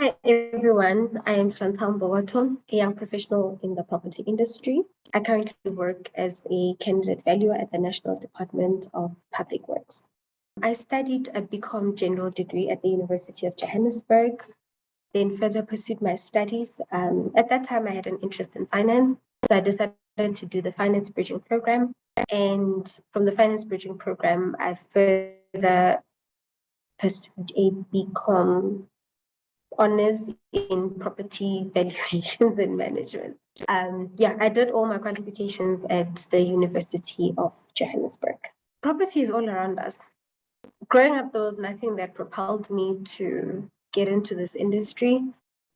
Hi everyone, I am Chantel Mbokoto, a young professional in the property industry. I currently work as a candidate valuer at the National Department of Public Works. I studied a BCom general degree at the University of Johannesburg, then further pursued my studies. At that time, I had an interest in finance, so I decided to do the finance bridging program. And from the finance bridging program, I further pursued a BCom honors in property valuations and management. I did all my qualifications at the University of Johannesburg. Property is all around us. Growing up, there was nothing that propelled me to get into this industry.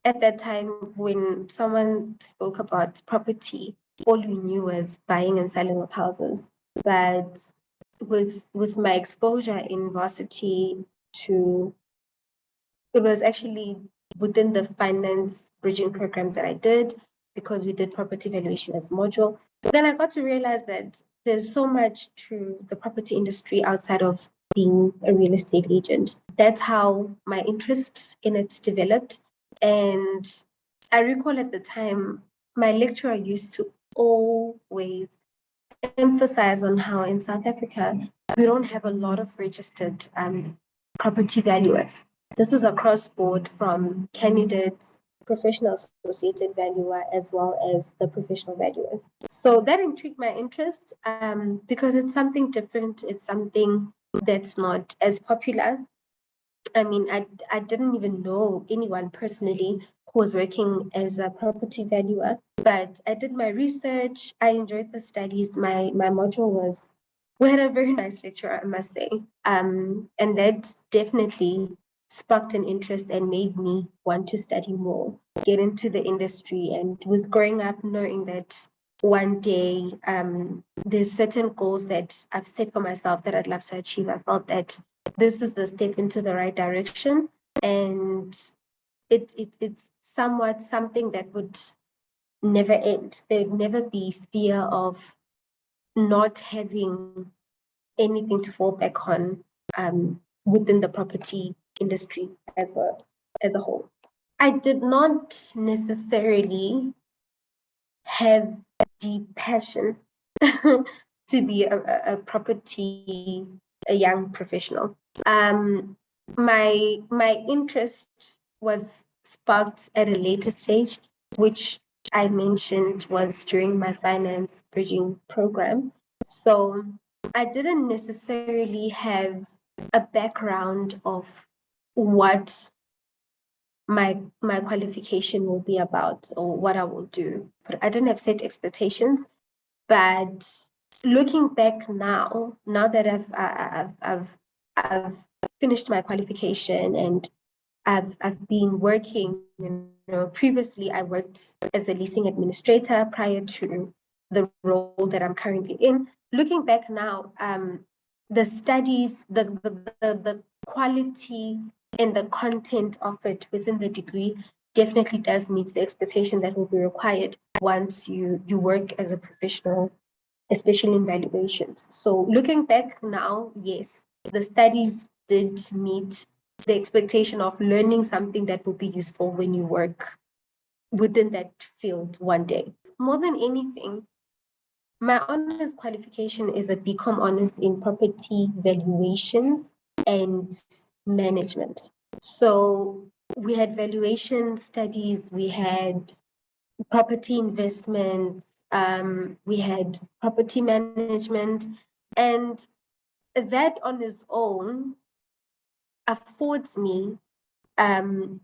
At that time, when someone spoke about property, all you knew was buying and selling of houses. But with my exposure in varsity to it was actually within the finance bridging program that I did because we did property valuation as a module. Then I got to realize that there's so much to the property industry outside of being a real estate agent. That's how my interest in it developed. And I recall at the time, my lecturer used to always emphasize on how in South Africa, we don't have a lot of registered property valuers. This is across board from candidates, professional associated valuer, as well as the professional valuers. So that intrigued my interest because it's something different. It's something that's not as popular. I mean, I didn't even know anyone personally who was working as a property valuer, but I did my research. I enjoyed the studies. My module was, we had a very nice lecturer, I must say. And that definitely sparked an interest and made me want to study more, get into the industry. And with growing up, knowing that one day there's certain goals that I've set for myself that I'd love to achieve, I felt that this is the step into the right direction. And it's somewhat something that would never end. There'd never be fear of not having anything to fall back on within the property industry as a whole. I did not necessarily have deep passion to be a young professional. My interest was sparked at a later stage, which I mentioned was during my finance bridging program. So I didn't necessarily have a background of what my qualification will be about or what I will do. But I didn't have set expectations. But looking back now that I've finished my qualification and I've been working, previously I worked as a leasing administrator prior to the role that I'm currently in. Looking back now, the studies, the quality and the content of it within the degree definitely does meet the expectation that will be required once you work as a professional, especially in valuations. So looking back now, yes, the studies did meet the expectation of learning something that will be useful when you work within that field one day. More than anything, my honors qualification is a BCom honors in property valuations and management. So we had valuation studies, we had property investments, we had property management, and that on its own affords me the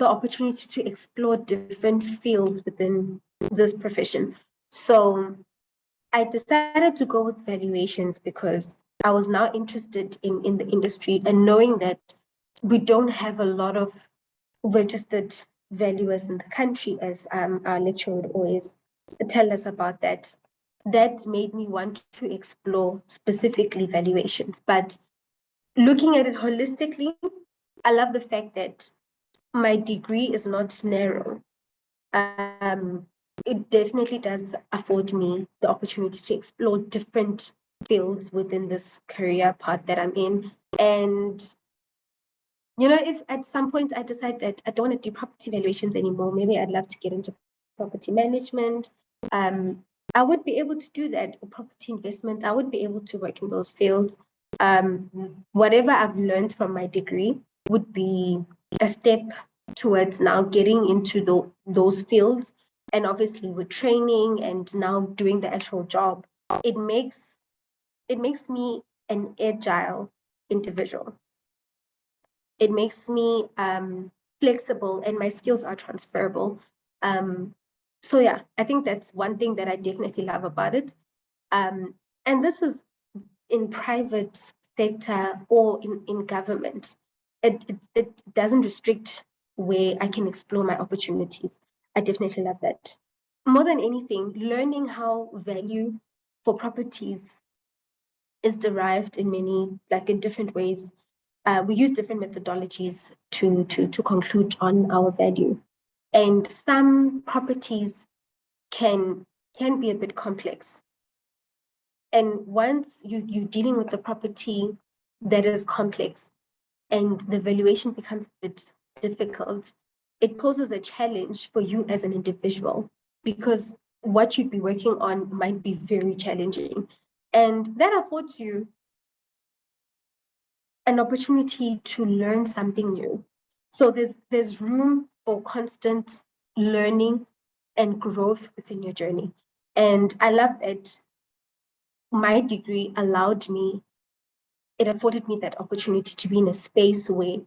opportunity to explore different fields within this profession. So I decided to go with valuations because I was now interested in the industry and knowing that we don't have a lot of registered valuers in the country, as our lecturer would always tell us about that. That made me want to explore specifically valuations. But looking at it holistically, I love the fact that my degree is not narrow. It definitely does afford me the opportunity to explore different fields within this career path that I'm in. And if at some point I decide that I don't want to do property valuations anymore, maybe I'd love to get into property management. I would be able to do that, or property investment. I would be able to work in those fields. Whatever I've learned from my degree would be a step towards now getting into those fields. And obviously with training and now doing the actual job, it makes me an agile individual. It makes me flexible, and my skills are transferable. So yeah, I think that's one thing that I definitely love about it. And this is in private sector or in government. It doesn't restrict where I can explore my opportunities. I definitely love that. More than anything, learning how value for properties is derived in different ways. We use different methodologies to conclude on our value. And some properties can be a bit complex. And once you're dealing with the property that is complex and the valuation becomes a bit difficult, it poses a challenge for you as an individual, because what you'd be working on might be very challenging. And that affords you an opportunity to learn something new. So there's room for constant learning and growth within your journey. And I love that my degree it afforded me that opportunity to be in a space where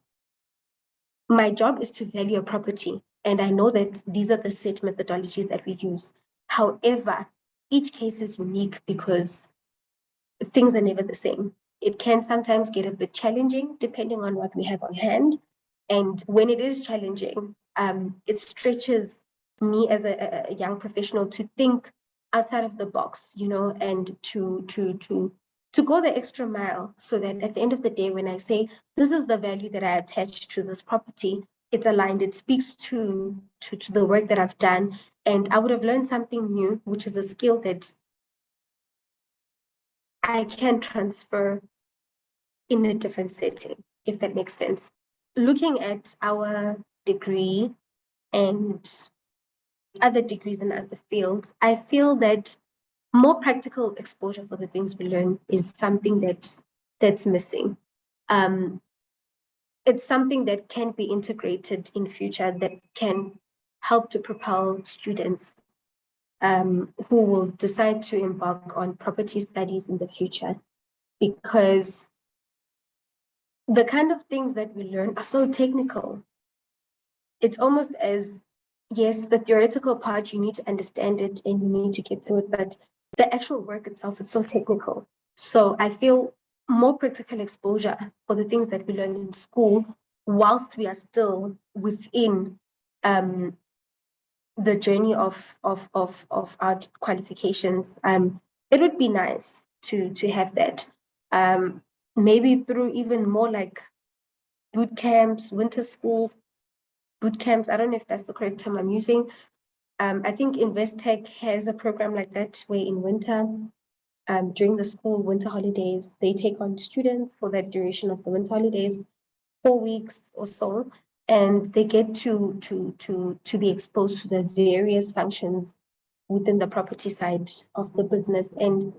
my job is to value a property. And I know that these are the set methodologies that we use. However, each case is unique because things are never the same. It can sometimes get a bit challenging depending on what we have on hand. And when it is challenging, it stretches me as a young professional to think outside of the box, and to go the extra mile, so that at the end of the day, when I say this is the value that I attach to this property, it's aligned, it speaks to the work that I've done, and I would have learned something new, which is a skill that I can transfer in a different setting, if that makes sense. Looking at our degree and other degrees in other fields, I feel that more practical exposure for the things we learn is something that's missing. It's something that can be integrated in future, that can help to propel students who will decide to embark on property studies in the future, because the kind of things that we learn are so technical. It's almost as, yes, the theoretical part, you need to understand it and you need to get through it, but the actual work itself, it's so technical. So I feel more practical exposure for the things that we learn in school, whilst we are still within the journey of our qualifications. It would be nice to have that. Maybe through even more like boot camps, winter school boot camps. I don't know if that's the correct term I'm using. I think InvestTech has a program like that, where in winter, during the school winter holidays, they take on students for that duration of the winter holidays, 4 weeks or so, and they get to be exposed to the various functions within the property side of the business. And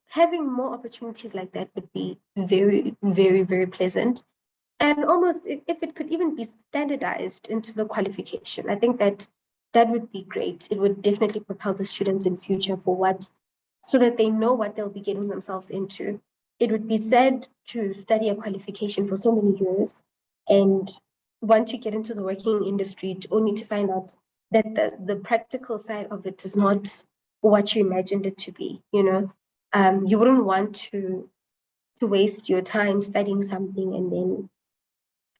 having more opportunities like that would be very, very, very pleasant. And almost, if it could even be standardized into the qualification, I think that would be great. It would definitely propel the students in future so that they know what they'll be getting themselves into. It would be sad to study a qualification for so many years, and once you get into the working industry, only to find out that the practical side of it is not what you imagined it to be. You wouldn't want to waste your time studying something and then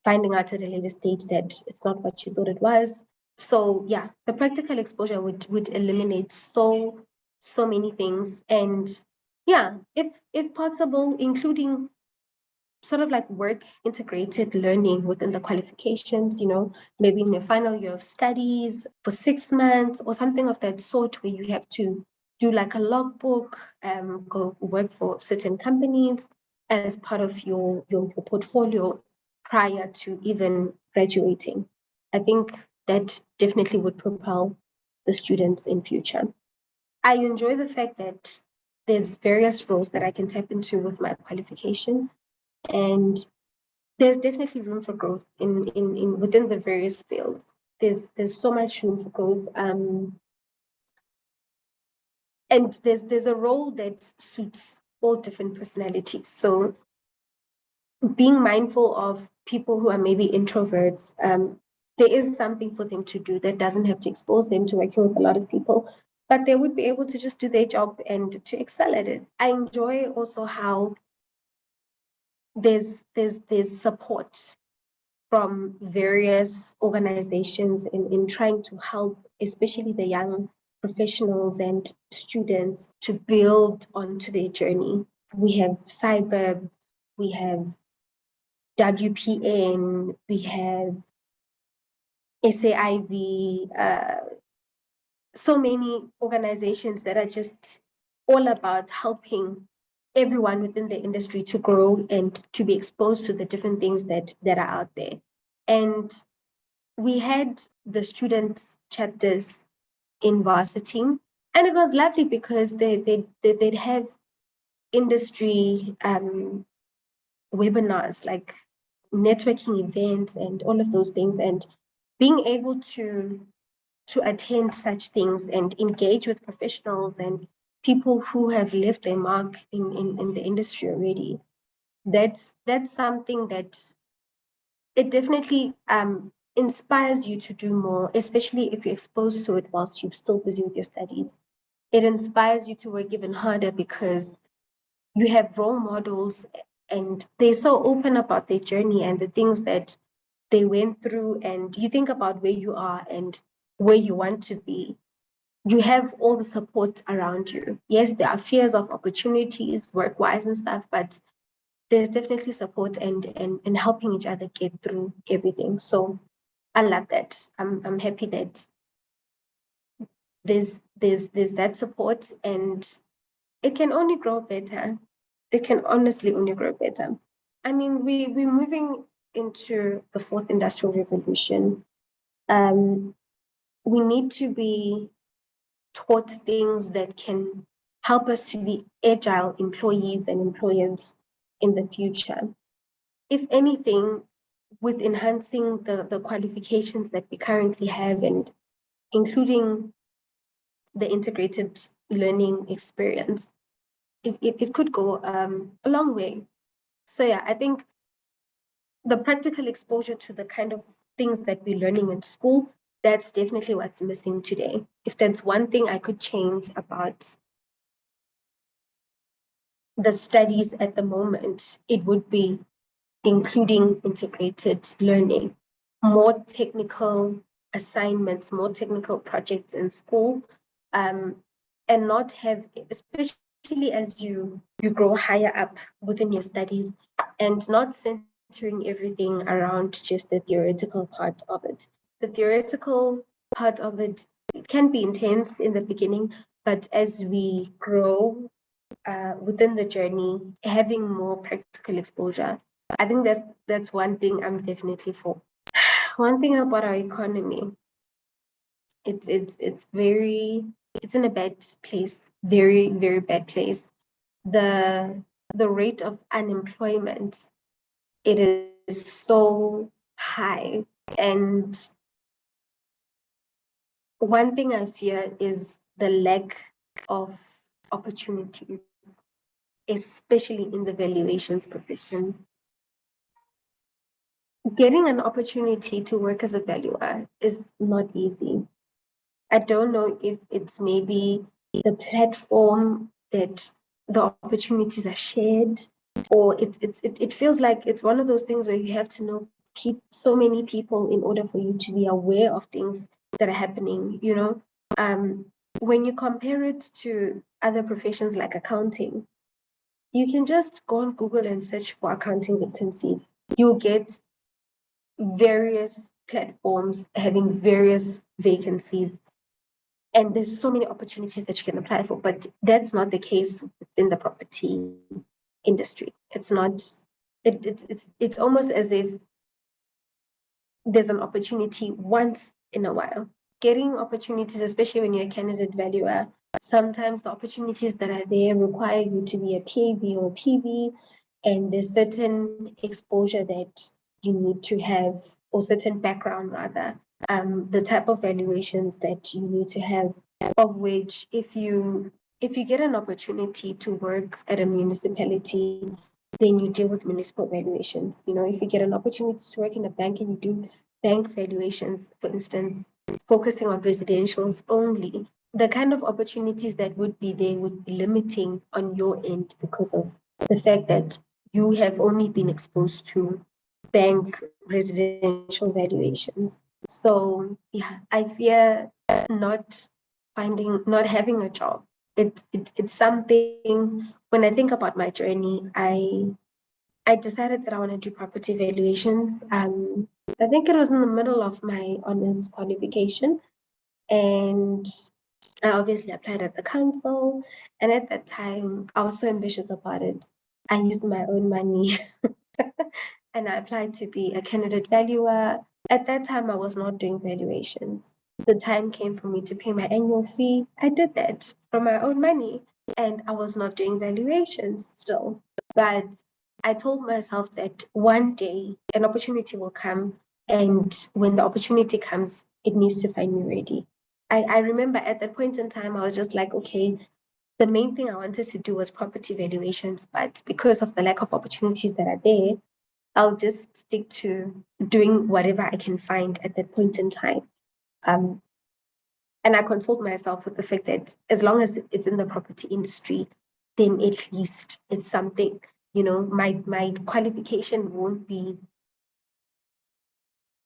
finding out at a later stage that it's not what you thought it was. So yeah, the practical exposure would eliminate so many things. And yeah, if possible, including sort of like work integrated learning within the qualifications, maybe in your final year of studies for 6 months or something of that sort, where you have to do like a logbook, go work for certain companies, as part of your portfolio prior to even graduating. I think that definitely would propel the students in future. I enjoy the fact that there's various roles that I can tap into with my qualification, and there's definitely room for growth in within the various fields. There's so much room for growth, and there's a role that suits all different personalities. So being mindful of people who are maybe introverts, there is something for them to do that doesn't have to expose them to working with a lot of people, but they would be able to just do their job and to excel at it. I enjoy also how there's support from various organizations in trying to help, especially the young professionals and students, to build onto their journey. We have cyber, we have WPN, we have SAIV, so many organizations that are just all about helping everyone within the industry to grow and to be exposed to the different things that are out there. And we had the student chapters in varsity, and it was lovely because they'd have industry webinars, like networking events and all of those things, and being able to attend such things and engage with professionals and people who have left their mark in the industry already. That's something that it definitely inspires you to do more, especially if you're exposed to it whilst you're still busy with your studies. It inspires you to work even harder because you have role models and they're so open about their journey and the things that they went through, and you think about where you are and where you want to be. You have all the support around you. Yes, there are fears of opportunities, work-wise and stuff, but there's definitely support and helping each other get through everything. So I love that. I'm happy that there's that support, and it can only grow better. It can honestly only grow better. I mean, we're moving into the fourth industrial revolution. We need to be taught things that can help us to be agile employees and employers in the future. If anything, with enhancing the qualifications that we currently have and including the integrated learning experience, it could go a long way. So yeah, I think the practical exposure to the kind of things that we're learning in school, that's definitely what's missing today. If there's one thing I could change about the studies at the moment, it would be including integrated learning, more technical assignments, more technical projects in school, and not have, especially as you grow higher up within your studies, and not centering everything around just the theoretical part of it. The theoretical part of it can be intense in the beginning, but as we grow within the journey, having more practical exposure, I think that's one thing I'm definitely for. One thing about our economy, it's in a bad place, very, very bad place. The rate of unemployment, it is so high. And one thing I fear is the lack of opportunity, especially in the valuations profession. Getting an opportunity to work as a valuer is not easy. I don't know if it's maybe the platform that the opportunities are shared, or it feels like it's one of those things where you have to know so many people in order for you to be aware of things that are happening, you know. When you compare it to other professions like accounting, you can just go on Google and search for accounting vacancies. You'll get various platforms having various vacancies, and there's so many opportunities that you can apply for, but that's not the case within the property industry. It's not, it's almost as if there's an opportunity once in a while. Getting opportunities, especially when you're a candidate valuer, sometimes the opportunities that are there require you to be a PAB or a PV, and there's certain exposure that you need to have, or certain background rather, the type of valuations that you need to have, of which if you get an opportunity to work at a municipality, then you deal with municipal valuations. You know, if you get an opportunity to work in a bank and you do bank valuations, for instance, focusing on residentials only, the kind of opportunities that would be there would be limiting on your end because of the fact that you have only been exposed to bank residential valuations. So yeah, I fear not having a job. It's something, when I think about my journey, I decided that I want to do property valuations. I think it was in the middle of my honors qualification, and I obviously applied at the council. And at that time, I was so ambitious about it. I used my own money and I applied to be a candidate valuer. At that time, I was not doing valuations. The time came for me to pay my annual fee. I did that from my own money, and I was not doing valuations still. But I told myself that one day an opportunity will come, and when the opportunity comes, it needs to find me ready. I remember at that point in time, I was just like, okay, the main thing I wanted to do was property valuations, but because of the lack of opportunities that are there, I'll just stick to doing whatever I can find at that point in time. Um, and I consult myself with the fact that as long as it's in the property industry, then at least it's something. You know, my qualification won't be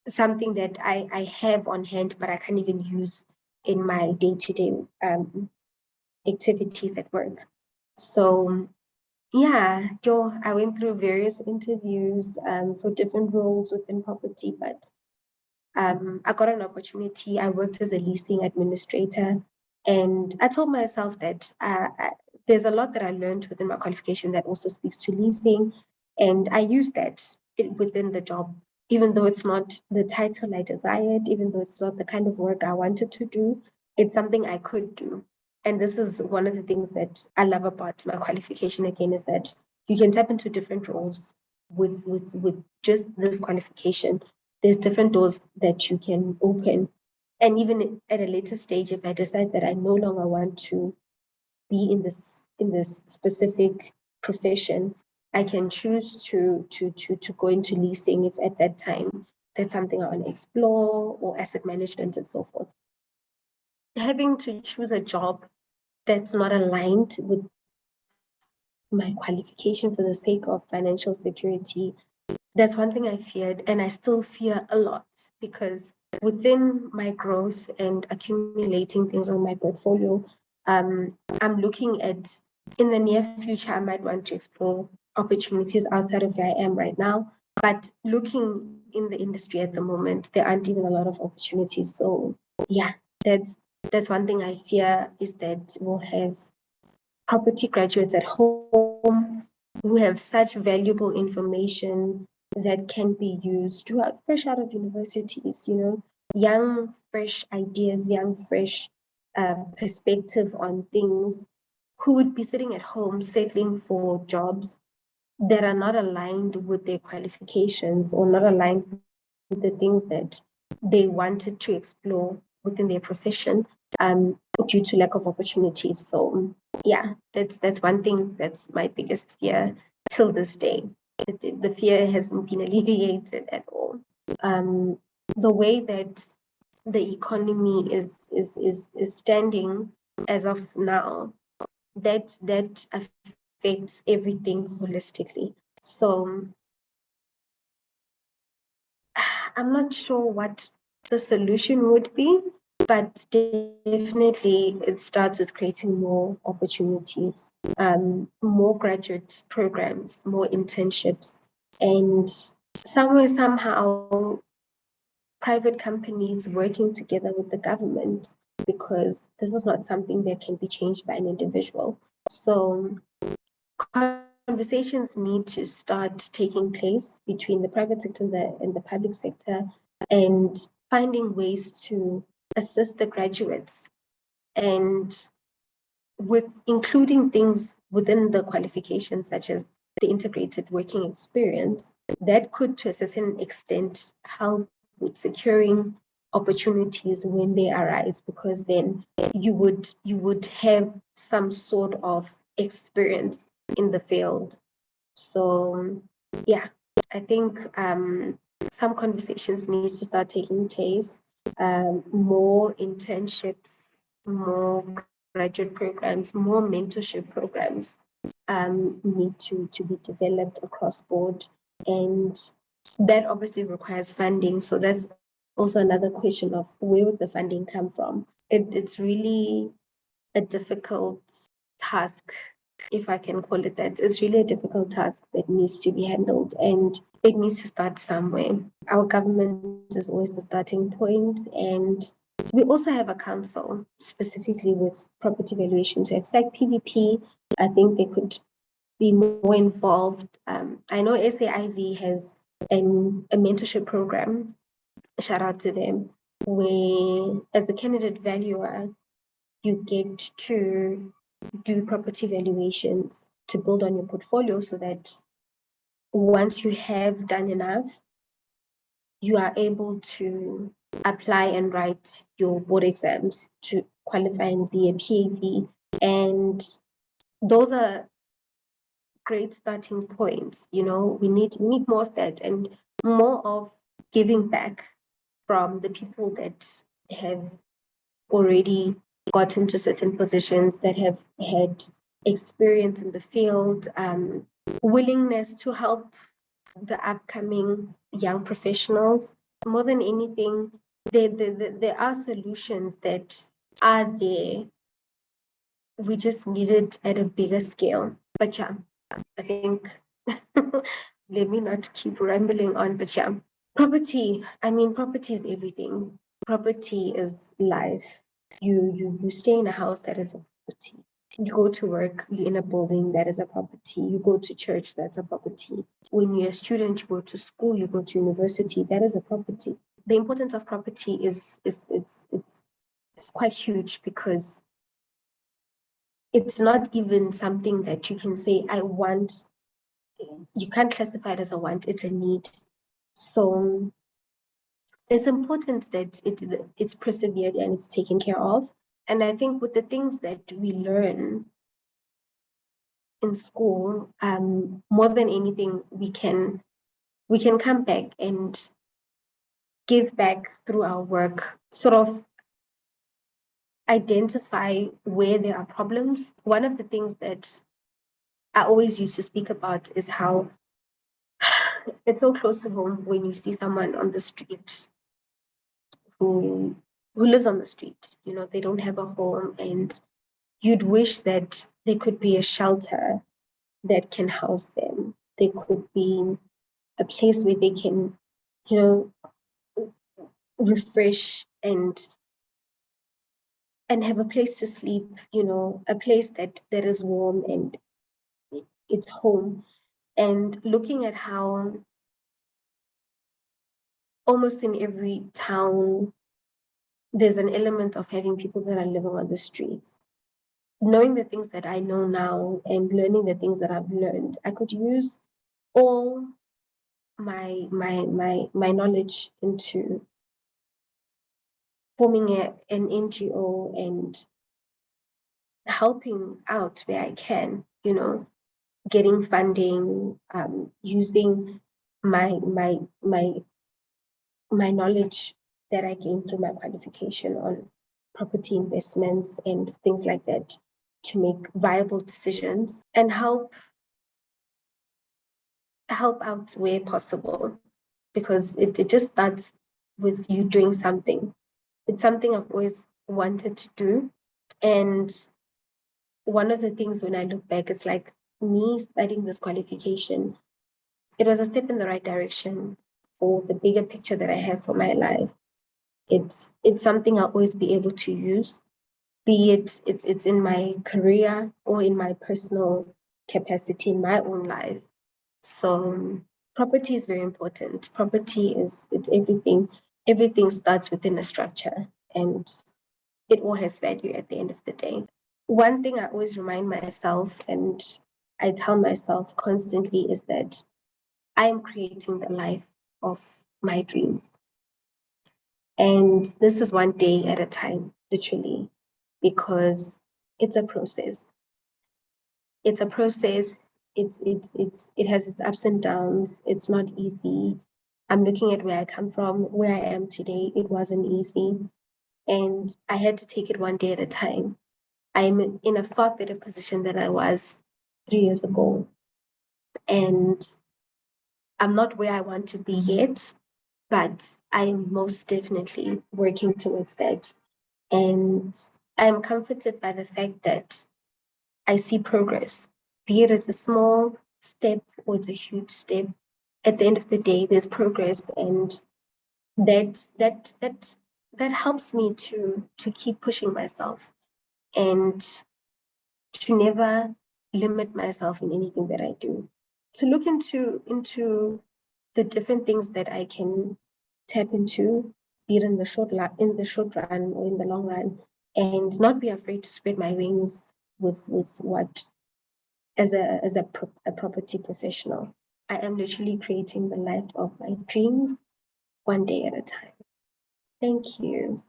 something that I have on hand, but I can't even use in my day-to-day activities at work. So yeah, I went through various interviews for different roles within property, but I got an opportunity. I worked as a leasing administrator, and I told myself that there's a lot that I learned within my qualification that also speaks to leasing, and I use that within the job, even though it's not the title I desired, even though it's not the kind of work I wanted to do, it's something I could do. And this is one of the things that I love about my qualification again, is that you can tap into different roles with just this qualification. There's different doors that you can open. And even at a later stage, if I decide that I no longer want to be in this specific profession, I can choose to go into leasing if at that time that's something I want to explore, or asset management and so forth. Having to choose a job that's not aligned with my qualification for the sake of financial security, that's one thing I feared, and I still fear a lot, because within my growth and accumulating things on my portfolio, I'm looking at, in the near future, I might want to explore opportunities outside of where I am right now. But looking in the industry at the moment, there aren't even a lot of opportunities. So yeah, that's one thing I fear, is that we'll have property graduates at home who have such valuable information that can be used fresh out of universities, you know, young, fresh ideas, young, fresh perspective on things, who would be sitting at home settling for jobs that are not aligned with their qualifications, or not aligned with the things that they wanted to explore within their profession, due to lack of opportunities. So yeah, that's one thing that's my biggest fear till this day. The fear hasn't been alleviated at all. Um, the way that the economy is standing as of now, that affects everything holistically. So I'm not sure what the solution would be, but definitely it starts with creating more opportunities, more graduate programs, more internships, and somewhere, somehow, private companies working together with the government, because this is not something that can be changed by an individual. So conversations need to start taking place between the private sector and the public sector, and finding ways to assist the graduates, and with including things within the qualifications such as the integrated working experience that could to a certain extent help with securing opportunities when they arise, because then you would have some sort of experience in the field. So yeah, I think some conversations need to start taking place, more internships, more graduate programs, more mentorship programs need to be developed across board. And that obviously requires funding. So that's also another question of where would the funding come from? It's really a difficult task, if I can call it that. It's really a difficult task that needs to be handled, and it needs to start somewhere. Our government is always the starting point, and we also have a council specifically with property valuation. So it's like PVP. I think they could be more involved. I know SAIV has a mentorship program, shout out to them, where as a candidate valuer, you get to do property valuations to build on your portfolio, so that once you have done enough, you are able to apply and write your board exams to qualify and be a PAV. And those are great starting points. We need more of that, and more of giving back from the people that have already gotten to certain positions, that have had experience in the field, willingness to help the upcoming young professionals. More than anything, there are solutions that are there. We just need it at a bigger scale. But yeah, I think let me not keep rambling on, but yeah, property is everything. Property is life. You stay in a house, that is a property. You go to work, you're in a building, that is a property. You go to church, that's a property. When you're a student, you go to school, you go to university, that is a property. The importance of property is it's quite huge, because it's not even something that you can say, I want. You can't classify it as a want, it's a need. So it's important that it's persevered and it's taken care of. And I think with the things that we learn in school, more than anything, we can come back and give back through our work, sort of identify where there are problems. One of the things that I always used to speak about is how it's so close to home when you see someone on the street who lives on the street. They don't have a home, and you'd wish that there could be a shelter that can house them. There could be a place where they can, refresh and have a place to sleep, a place that is warm and it's home. And looking at how almost in every town there's an element of having people that are living on the streets. Knowing the things that I know now and learning the things that I've learned, I could use all my knowledge into forming an NGO and helping out where I can, getting funding, using my knowledge that I gained through my qualification on property investments and things like that, to make viable decisions and help out where possible, because it just starts with you doing something. It's something I've always wanted to do. And one of the things when I look back, it's like me studying this qualification, it was a step in the right direction for the bigger picture that I have for my life. It's something I'll always be able to use, be it's in my career or in my personal capacity in my own life. So property is very important. Property it's everything. Everything starts within a structure, and it all has value at the end of the day. One thing I always remind myself, and I tell myself constantly, is that I am creating the life of my dreams. And this is one day at a time, literally, because it's a process. It's a process. It has its ups and downs. It's not easy. I'm looking at where I come from, where I am today. It wasn't easy. And I had to take it one day at a time. I'm in a far better position than I was 3 years ago. And I'm not where I want to be yet, but I am most definitely working towards that. And I'm comforted by the fact that I see progress, be it as a small step or it's a huge step. At the end of the day, there's progress, and that that that that helps me to keep pushing myself and to never limit myself in anything that I do. To look into the different things that I can tap into, be it in the short run or in the long run, and not be afraid to spread my wings with what as a property professional. I am literally creating the life of my dreams one day at a time. Thank you.